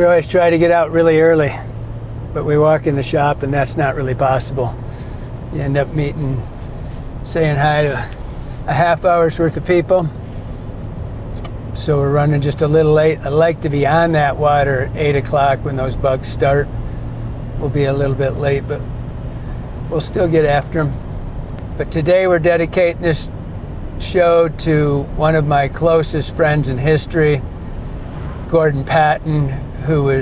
We always try to get out really early, but we walk in the shop and that's not really possible. You end up meeting, saying hi to a half hour's worth of people. So we're running just a little late. I like to be on that water at 8 o'clock when those bugs start. We'll be a little bit late, but we'll still get after them. But today we're dedicating this show to one of my closest friends in history, Gordon Patton, who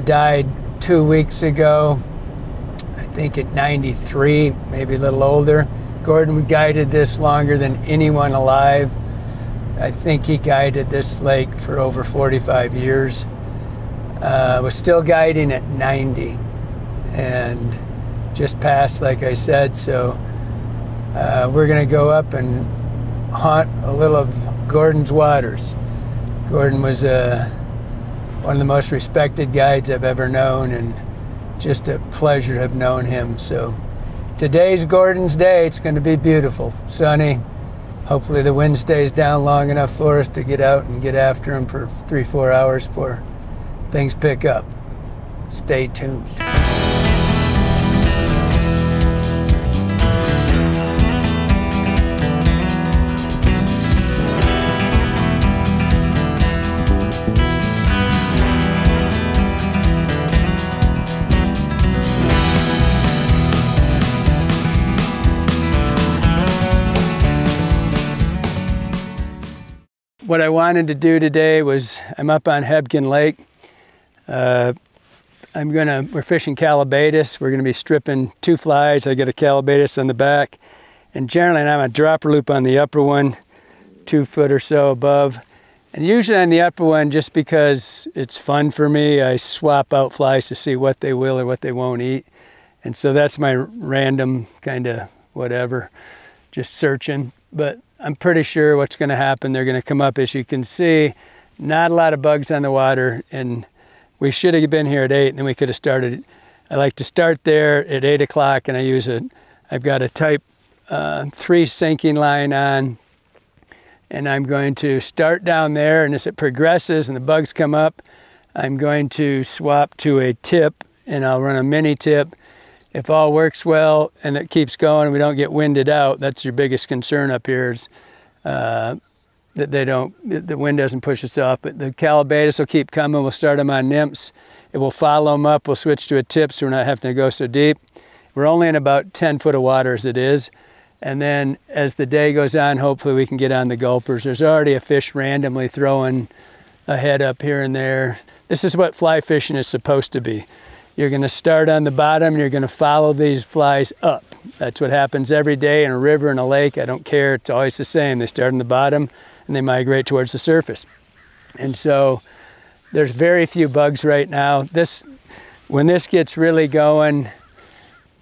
died 2 weeks ago, I think at 93, maybe a little older. Gordon guided this longer than anyone alive. I think he guided this lake for over 45 years. Was still guiding at 90 and just passed, like I said. So we're gonna go up and haunt a little of Gordon's waters. Gordon was one of the most respected guides I've ever known, and just a pleasure to have known him. So today's Gordon's day. It's gonna be beautiful, sunny. Hopefully the wind stays down long enough for us to get out and get after him for 3-4 hours before things pick up. Stay tuned. What I wanted to do today was, I'm up on Hebgen Lake. We're fishing calabatus. We're gonna be stripping 2 flies. I got a calabatus on the back, and generally I'm a dropper loop on the upper one, 2 foot or so above. And usually on the upper one, just because it's fun for me, I swap out flies to see what they will or what they won't eat. And so that's my random kind of whatever, just searching. But I'm pretty sure what's going to happen, they're going to come up. As you can see, not a lot of bugs on the water, and we should have been here at 8, and then we could have started. I like to start there at 8 o'clock, and I've got a type 3 sinking line on, and I'm going to start down there, and as it progresses and the bugs come up, I'm going to swap to a tip, and I'll run a mini tip. If all works well and it keeps going and we don't get winded out, that's your biggest concern up here, is that the wind doesn't push us off. But the calabatus will keep coming. We'll start them on nymphs. It will follow them up. We'll switch to a tip so we're not having to go so deep. We're only in about 10 foot of water as it is. And then as the day goes on, hopefully we can get on the gulpers. There's already a fish randomly throwing a head up here and there. This is what fly fishing is supposed to be. You're going to start on the bottom and you're going to follow these flies up. That's what happens every day in a river and a lake. I don't care. It's always the same. They start on the bottom and they migrate towards the surface. And so there's very few bugs right now. When this gets really going,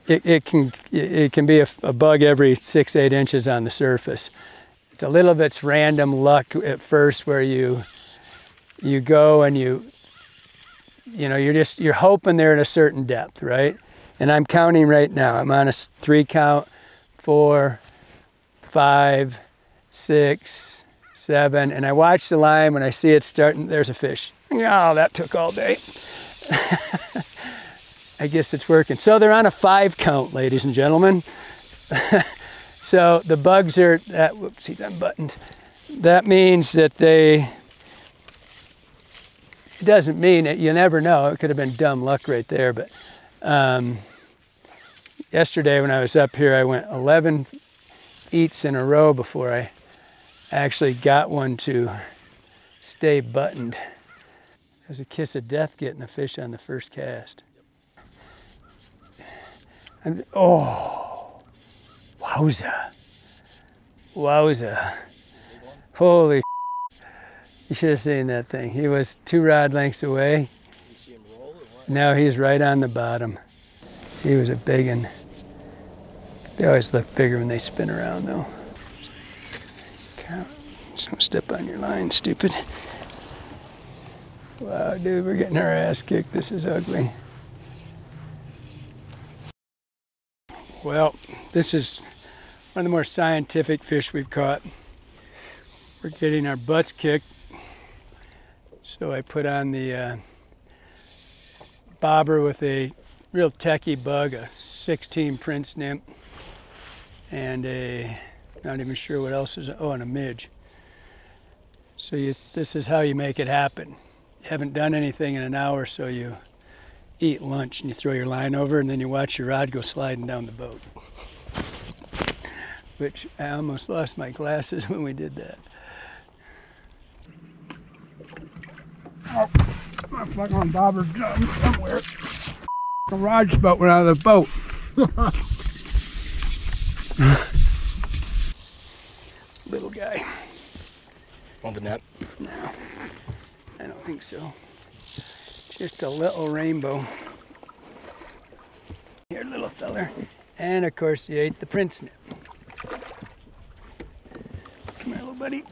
it can be a bug every 6-8 inches on the surface. It's a little bit's random luck at first, where you go and you're hoping they're at a certain depth, right? And I'm counting right now. I'm on a 3 count, 4, 5, 6, 7, and I watch the line. When I see it starting, there's a fish. Oh, that took all day. I guess it's working. So they're on a 5 count, ladies and gentlemen. So the bugs are at, whoops, he's unbuttoned. That means that it doesn't mean it, you never know. It could have been dumb luck right there. But yesterday when I was up here, I went 11 eats in a row before I actually got one to stay buttoned. It was a kiss of death getting a fish on the first cast. Oh, wowza. Wowza. Holy, you should have seen that thing. He was 2 rod lengths away. Did you see him roll or what? No, he's right on the bottom. He was a big one. They always look bigger when they spin around though. Just don't step on your line, stupid. Wow, dude, we're getting our ass kicked. This is ugly. Well, this is one of the more scientific fish we've caught. We're getting our butts kicked. So I put on the bobber with a real techie bug, a 16 Prince nymph, and a, not even sure what else is, oh, and a midge. So this is how you make it happen. You haven't done anything in an hour, so you eat lunch and you throw your line over and then you watch your rod go sliding down the boat. Which I almost lost my glasses when we did that. Oh, my fucking bobber jumped somewhere. The rod's boat went out of the boat. Little guy. On the net? No, I don't think so. Just a little rainbow. Here, little feller. And of course, you ate the Prince nymph. Come here, little buddy.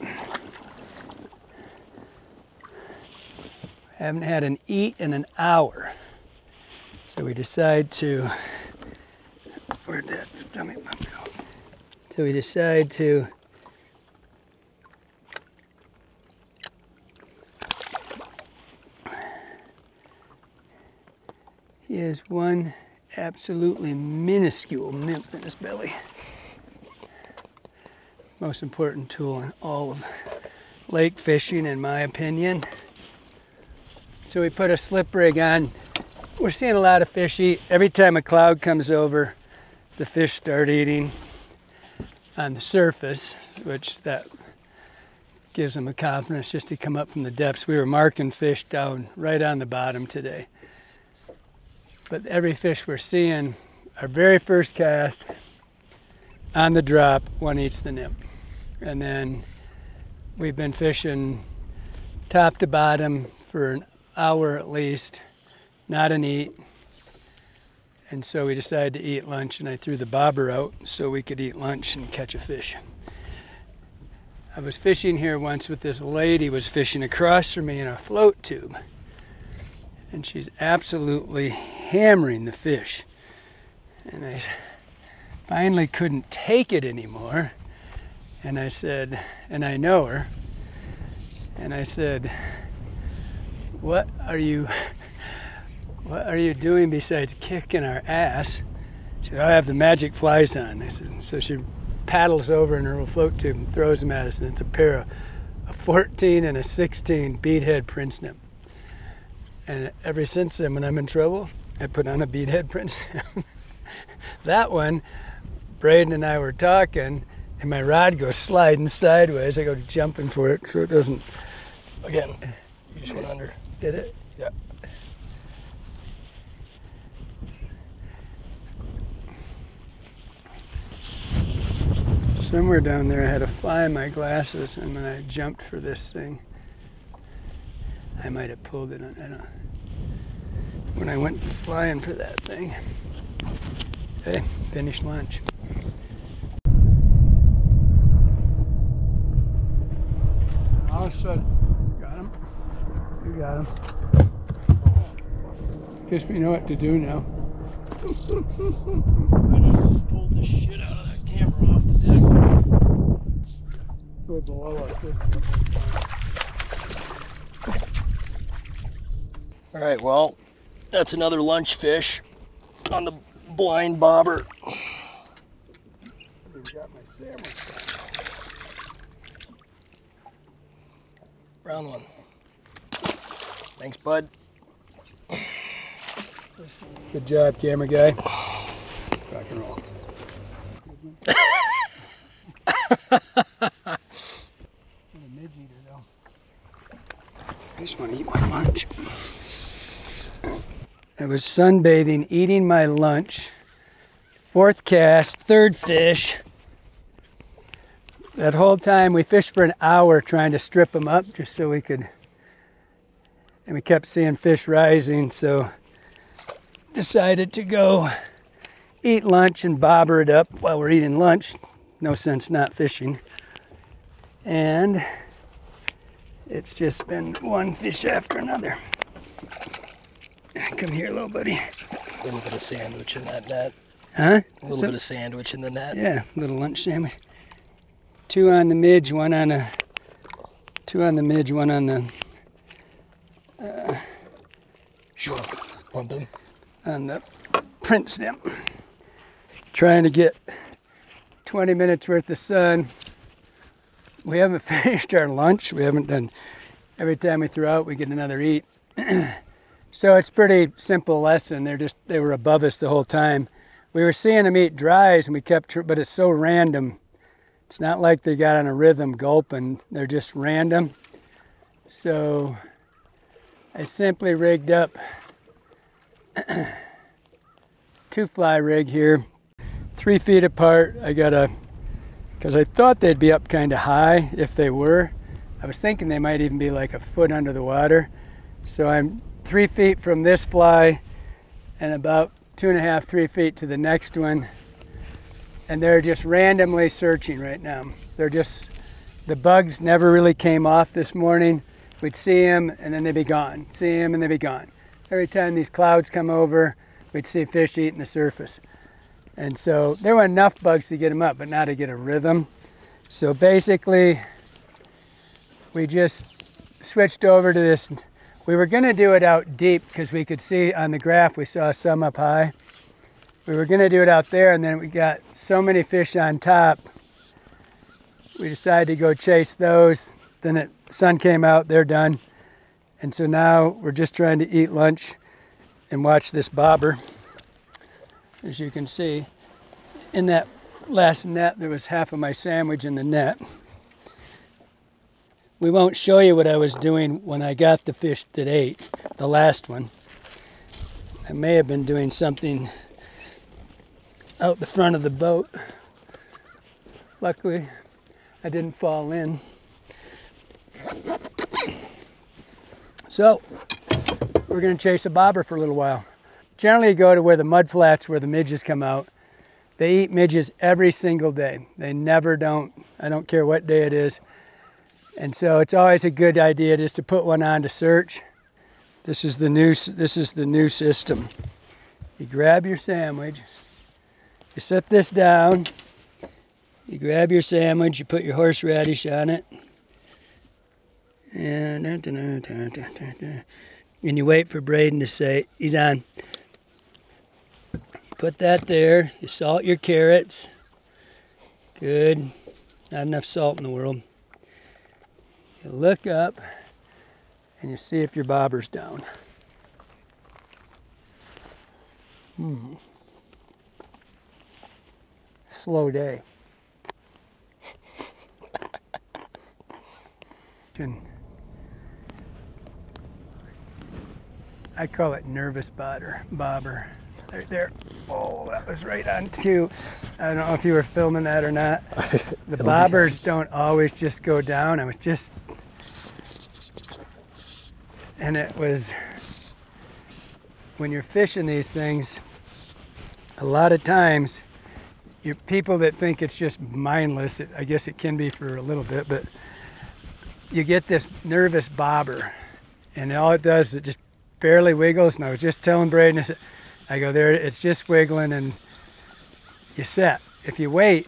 Haven't had an eat in an hour. So we decide to, where'd that stomach bump go? So we decide to he has one absolutely minuscule nymph in his belly. Most important tool in all of lake fishing, in my opinion. So we put a slip rig on. We're seeing a lot of fish eat. Every time a cloud comes over, the fish start eating on the surface, which that gives them a confidence just to come up from the depths. We were marking fish down right on the bottom today. But every fish we're seeing, our very first cast, on the drop, one eats the nymph. And then we've been fishing top to bottom for an hour at least, not an eat. And so we decided to eat lunch, and I threw the bobber out so we could eat lunch and catch a fish. I was fishing here once with this lady who was fishing across from me in a float tube. And she's absolutely hammering the fish. And I finally couldn't take it anymore. And I said, and I know her, and I said, what are you doing besides kicking our ass? She said, I have the magic flies on. I said, so she paddles over in her little float tube and throws them at us, and it's a pair of a 14 and a 16 beadhead Prince nymph. And ever since then, when I'm in trouble, I put on a beadhead Prince nymph. That one, Braden and I were talking, and my rod goes sliding sideways. I go jumping for it so it doesn't. Again, you just went under. Did it? Yeah. Somewhere down there I had a fly in my glasses, and when I jumped for this thing, I might have pulled it on, I don't know. When I went flying for that thing. Okay, finished lunch. All of a sudden, got him. You got him. Guess we know what to do now. I just pulled the shit out of that camera off the deck. Go below us. All right, well, that's another lunch fish on the blind bobber. Got my sandwich. Round one. Thanks, bud. Good job, camera guy. Rock and roll. I just want to eat my lunch. I was sunbathing, eating my lunch. Fourth cast, third fish. That whole time we fished for an hour trying to strip them up just so we could, and we kept seeing fish rising, so decided to go eat lunch and bobber it up while we're eating lunch. No sense not fishing. And it's just been one fish after another. Come here, little buddy. A little bit of sandwich in that net. Huh? A little bit of sandwich in the net. Yeah, little lunch sandwich. Two on the midge, one on the Sure. Pumping. On the print stem. Trying to get 20 minutes worth of sun. We haven't finished our lunch. We haven't done, every time we throw out, we get another eat. So it's pretty simple lesson. They were above us the whole time. We were seeing them eat dries and we kept, but it's so random. It's not like they got on a rhythm gulping. They're just random. So I simply rigged up 2-fly rig here, 3 feet apart. I got because I thought they'd be up kind of high if they were. I was thinking they might even be like a foot under the water. So I'm 3 feet from this fly and about 2.5, 3 feet to the next one. And they're just randomly searching right now. The bugs never really came off this morning. We'd see them and then they'd be gone. See them and they'd be gone. Every time these clouds come over, we'd see fish eating the surface. And so there were enough bugs to get them up, but not to get a rhythm. So basically, we just switched over to this. We were gonna do it out deep because we could see on the graph, we saw some up high. We were gonna do it out there and then we got so many fish on top. We decided to go chase those. Then the sun came out, they're done. And so now we're just trying to eat lunch and watch this bobber. As you can see, in that last net, there was half of my sandwich in the net. We won't show you what I was doing when I got the fish that ate, the last one. I may have been doing something out the front of the boat. Luckily, I didn't fall in. So, we're gonna chase a bobber for a little while. Generally you go to where the mud flats, where the midges come out. They eat midges every single day. They never don't. I don't care what day it is. And so it's always a good idea just to put one on to search. This is the new system. You grab your sandwich, you set this down, you grab your sandwich, you put your horseradish on it, and you wait for Braden to say, he's on. Put that there, you salt your carrots. Good, not enough salt in the world. You look up and you see if your bobber's down. Slow day. I call it nervous bobber. Right there. Oh, that was right on cue. I don't know if you were filming that or not. The bobbers don't always just go down. I was just, and it was, when you're fishing these things, a lot of times, people that think it's just mindless, I guess it can be for a little bit, but you get this nervous bobber, and all it does is it just barely wiggles. And I was just telling Braden, I go there, it's just wiggling, and you set. If you wait,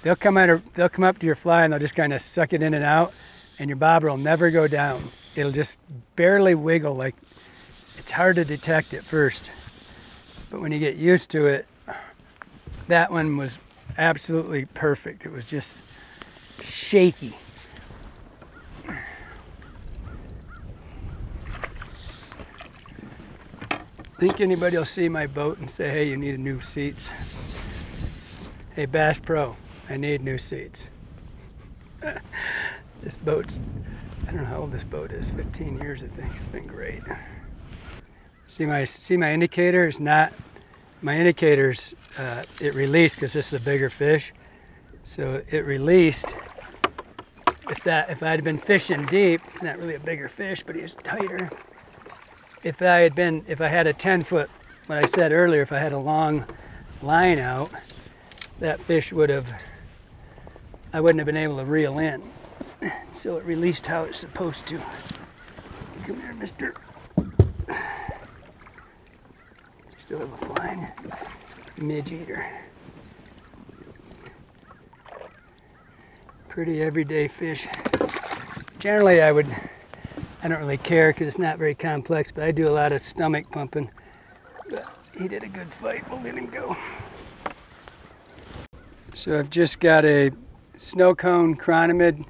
they'll come up to your fly and they'll just kind of suck it in and out, and your bobber will never go down. It'll just barely wiggle. Like, it's hard to detect at first, but when you get used to it, that one was absolutely perfect. It was just shaky. Think anybody will see my boat and say, hey, you need new seats? Hey, Bass Pro, I need new seats. This boat's, I don't know how old this boat is, 15 years I think. It's been great. See my indicator? It's not, my indicator's, it released because this is a bigger fish. So it released. If I had been fishing deep, it's not really a bigger fish, but he's tighter. If I had a 10-foot, what I said earlier, if I had a long line out, that fish I wouldn't have been able to reel in. So it released how it's supposed to. Come here, mister. Still have a flying midge eater. Pretty everyday fish. Generally I don't really care because it's not very complex, but I do a lot of stomach pumping. But he did a good fight. We'll let him go. So I've just got a snow cone chronomid.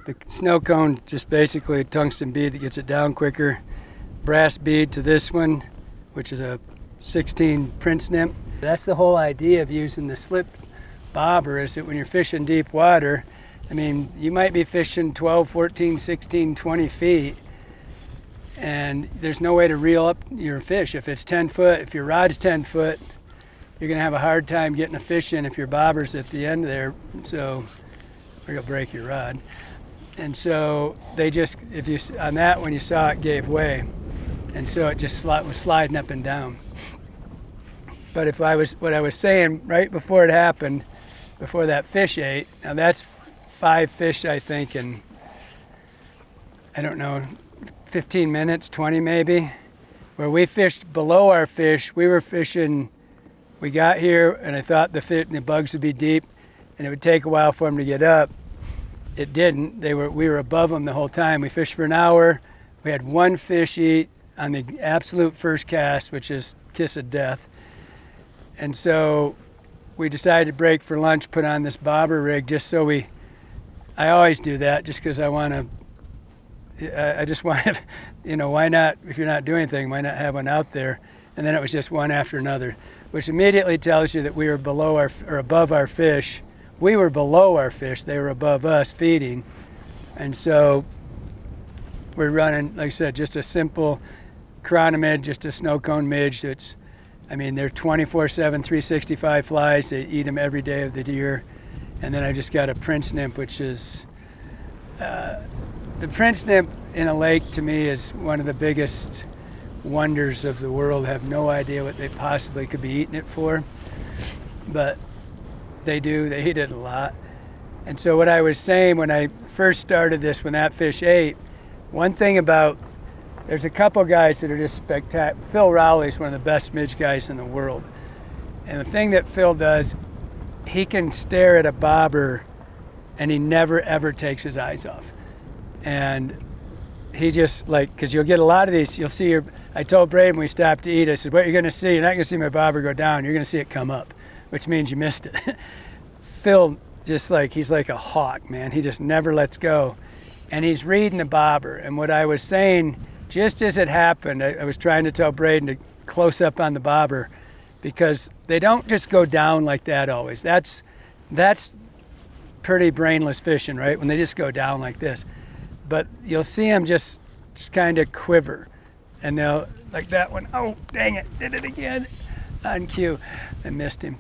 The snow cone just basically a tungsten bead that gets it down quicker. Brass bead to this one, which is a 16 Prince nymph. That's the whole idea of using the slip bobber, is that when you're fishing deep water, I mean, you might be fishing 12, 14, 16, 20 feet, and there's no way to reel up your fish. If it's 10 foot, if your rod's 10 foot, you're gonna have a hard time getting a fish in if your bobber's at the end there, so, or you'll break your rod. And so they just, if you, on that one you saw it gave way, and so it just was sliding up and down. But if I was, what I was saying right before it happened, before that fish ate, now that's 5 fish I think in, I don't know, 15 minutes, 20 maybe, where we fished below our fish. We were fishing, we got here and I thought the bugs would be deep and it would take a while for them to get up. It didn't. We were above them the whole time. We fished for an hour. We had 1 fish eat on the absolute first cast, which is kiss of death. And so we decided to break for lunch, put on this bobber rig just so I always do that just because I want to, I just want to, you know, why not, if you're not doing anything, why not have one out there? And then it was just one after another, which immediately tells you that we were below our, or above our fish. We were below our fish, they were above us feeding. And so we're running, like I said, just a simple chronomid, just a snow cone midge. That's, I mean, they're 24/7, 365 flies. They eat them every day of the year. And then I just got a Prince nymph, which is, the Prince nymph in a lake to me is one of the biggest wonders of the world. I have no idea what they possibly could be eating it for, but they do, they eat it a lot. And so what I was saying when I first started this, when that fish ate, one thing about, there's a couple guys that are just spectacular. Phil Rowley's one of the best midge guys in the world. And the thing that Phil does, he can stare at a bobber and he never ever takes his eyes off. And he just like, cause you'll get a lot of these, you'll see I told Braden when we stopped to eat, I said, what you're gonna see, you're not gonna see my bobber go down, you're gonna see it come up, which means you missed it. Phil, just like, he's like a hawk, man. He just never lets go. And he's reading the bobber. And what I was saying, just as it happened, I was trying to tell Braden to close up on the bobber, because they don't just go down like that always. That's pretty brainless fishing, right? When they just go down like this. But you'll see them just kind of quiver. And they'll, like that one, oh, dang it, did it again. On cue, I missed him.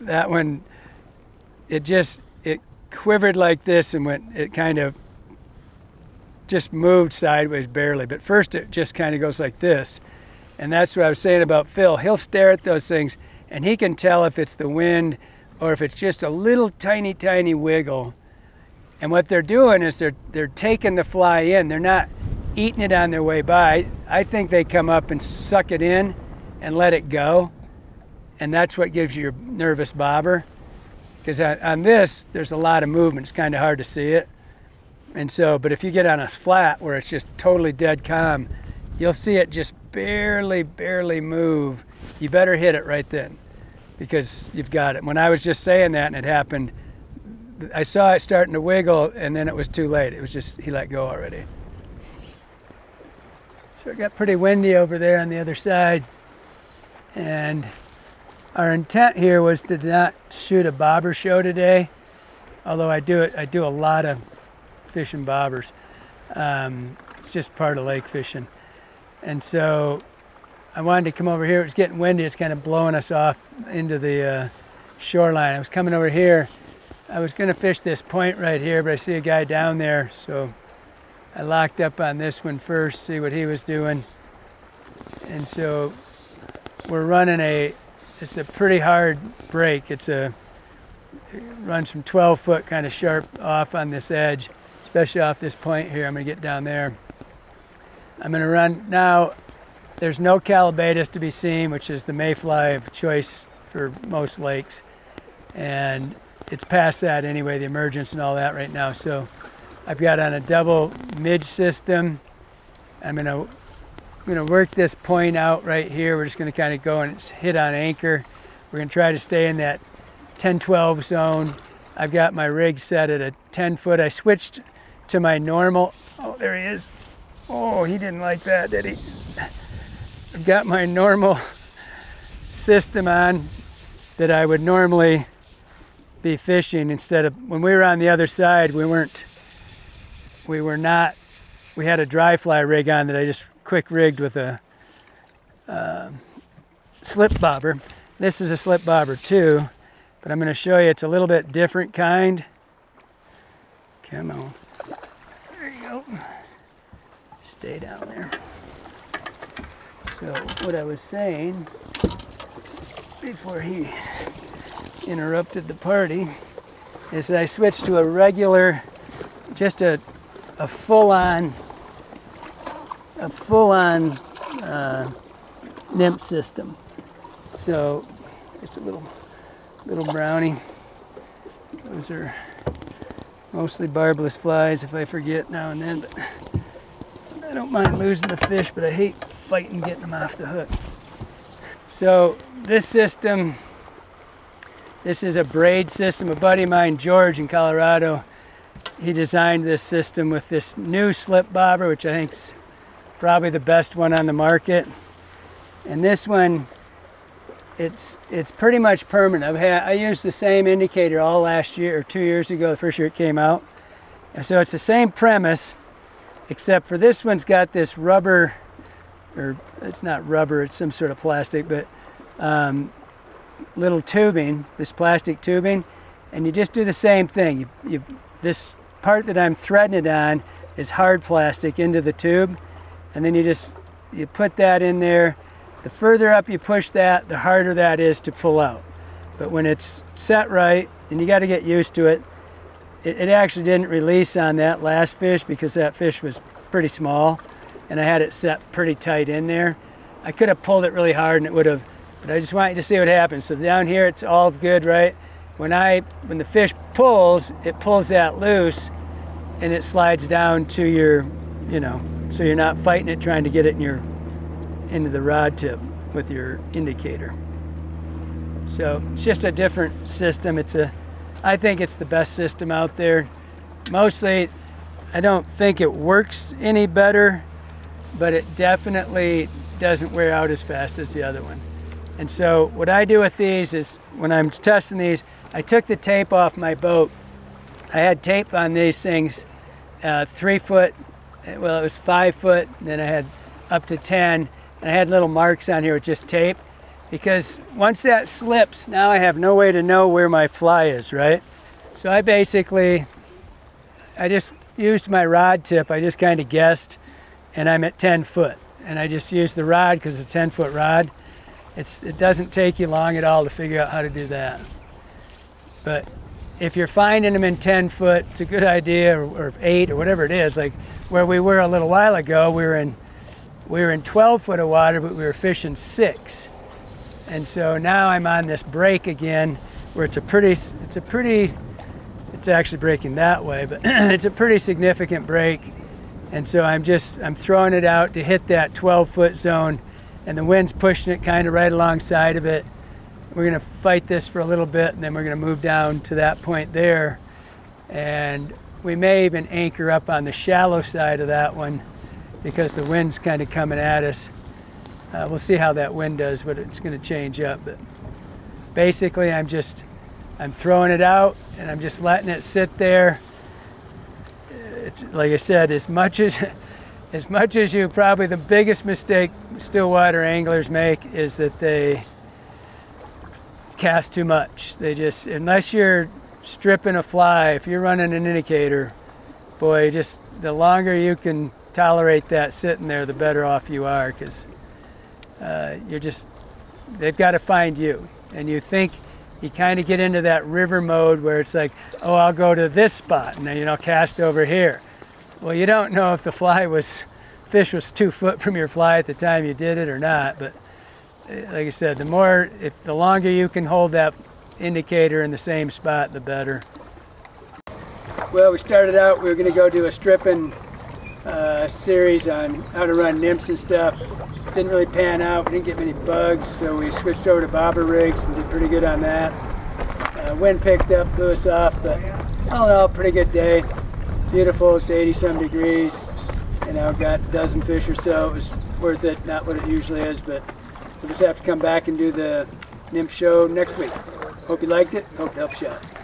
That one, it quivered like this and it kind of just moved sideways barely. But first it just kind of goes like this. And that's what I was saying about Phil. He'll stare at those things and he can tell if it's the wind or if it's just a little tiny, tiny wiggle. And what they're doing is they're taking the fly in. They're not eating it on their way by. I think they come up and suck it in and let it go. And that's what gives you your nervous bobber. Because on this, there's a lot of movement. It's kind of hard to see it. And so, but if you get on a flat where it's just totally dead calm, you'll see it just barely, barely move. You better hit it right then because you've got it. When I was just saying that and it happened, I saw it starting to wiggle and then it was too late. It was just, he let go already. So it got pretty windy over there on the other side. And our intent here was to not shoot a bobber show today, although I do a lot of fishing bobbers. It's just part of lake fishing. And so I wanted to come over here. It was getting windy. It's kind of blowing us off into the shoreline. I was coming over here. I was going to fish this point right here, but I see a guy down there. So I locked up on this one first, see what he was doing. And so we're running it's a pretty hard break. It runs from 12 foot kind of sharp off on this edge, especially off this point here. I'm gonna get down there. I'm gonna run, now there's no calabatus to be seen, which is the mayfly of choice for most lakes. And it's past that anyway, the emergence and all that right now. So I've got on a double midge system. I'm gonna going to work this point out right here. We're just going to kind of go and hit on anchor. We're going to try to stay in that 10-12 zone. I've got my rig set at a 10 foot. I switched to my normal. Oh, there he is. Oh, he didn't like that, did he? I've got my normal system on that I would normally be fishing instead of, when we were on the other side, we had a dry fly rig on that I just quick rigged with a slip bobber. This is a slip bobber too, but I'm going to show you it's a little bit different kind. Come on. There you go. Stay down there. So what I was saying before he interrupted the party is that I switched to a regular, just a full-on nymph system. So just a little brownie. Those are mostly barbless flies if I forget now and then, but I don't mind losing the fish, but I hate fighting getting them off the hook. So this system, this is a braid system. A buddy of mine, George in Colorado, he designed this system with this new slip bobber, which I think is probably the best one on the market. And this one, it's pretty much permanent. I used the same indicator all last year, or 2 years ago, the first year it came out. And so it's the same premise, except for this one's got this rubber, or it's not rubber, it's some sort of plastic, but little tubing, this plastic tubing, and you just do the same thing. This part that I'm threading it on is hard plastic into the tube, and then you put that in there. The further up you push that, the harder that is to pull out. But when it's set right, and you got to get used to it, it actually didn't release on that last fish because that fish was pretty small, and I had it set pretty tight in there. I could have pulled it really hard and it would have, but I just want you to see what happens. So down here it's all good, right? When the fish pulls, it pulls that loose and it slides down to your, so you're not fighting it trying to get it into the rod tip with your indicator. So it's just a different system. I think it's the best system out there. Mostly, I don't think it works any better, but it definitely doesn't wear out as fast as the other one. And so what I do with these is, when I'm testing these, I took the tape off my boat. I had tape on these things, 3 foot, well, it was 5 foot, then I had up to 10, and I had little marks on here with just tape, because once that slips, now I have no way to know where my fly is, right? So I just used my rod tip, I just kind of guessed, and I'm at 10 foot. And I just used the rod because it's a 10-foot rod. It doesn't take you long at all to figure out how to do that. But if you're finding them in 10 foot, it's a good idea, or 8 or whatever it is. Like where we were a little while ago, we were in 12 foot of water, but we were fishing 6. And so now I'm on this break again, where it's actually breaking that way, but it's a pretty significant break. And so I'm throwing it out to hit that 12-foot zone, and the wind's pushing it kind of right alongside of it. We're gonna fight this for a little bit, and then we're gonna move down to that point there. And we may even anchor up on the shallow side of that one because the wind's kind of coming at us. We'll see how that wind does, but it's gonna change up. But basically I'm throwing it out and I'm just letting it sit there. It's like I said, as much as you, probably the biggest mistake stillwater anglers make is that they cast too much. Unless you're stripping a fly, if you're running an indicator, boy, just the longer you can tolerate that sitting there, the better off you are, because they've got to find you. And you kind of get into that river mode where it's like, oh, I'll go to this spot and then cast over here. Well, you don't know if the fish was 2 foot from your fly at the time you did it or not. But like I said, the longer you can hold that indicator in the same spot, the better. Well, we started out, we were going to go do a stripping series on how to run nymphs and stuff. Didn't really pan out. We didn't get many bugs, so we switched over to bobber rigs and did pretty good on that. Wind picked up, blew us off, but all in all, pretty good day. Beautiful. It's 80-some degrees. You know, got a dozen fish or so. It was worth it. Not what it usually is, but we'll just have to come back and do the nymph show next week. Hope you liked it. Hope it helps you out.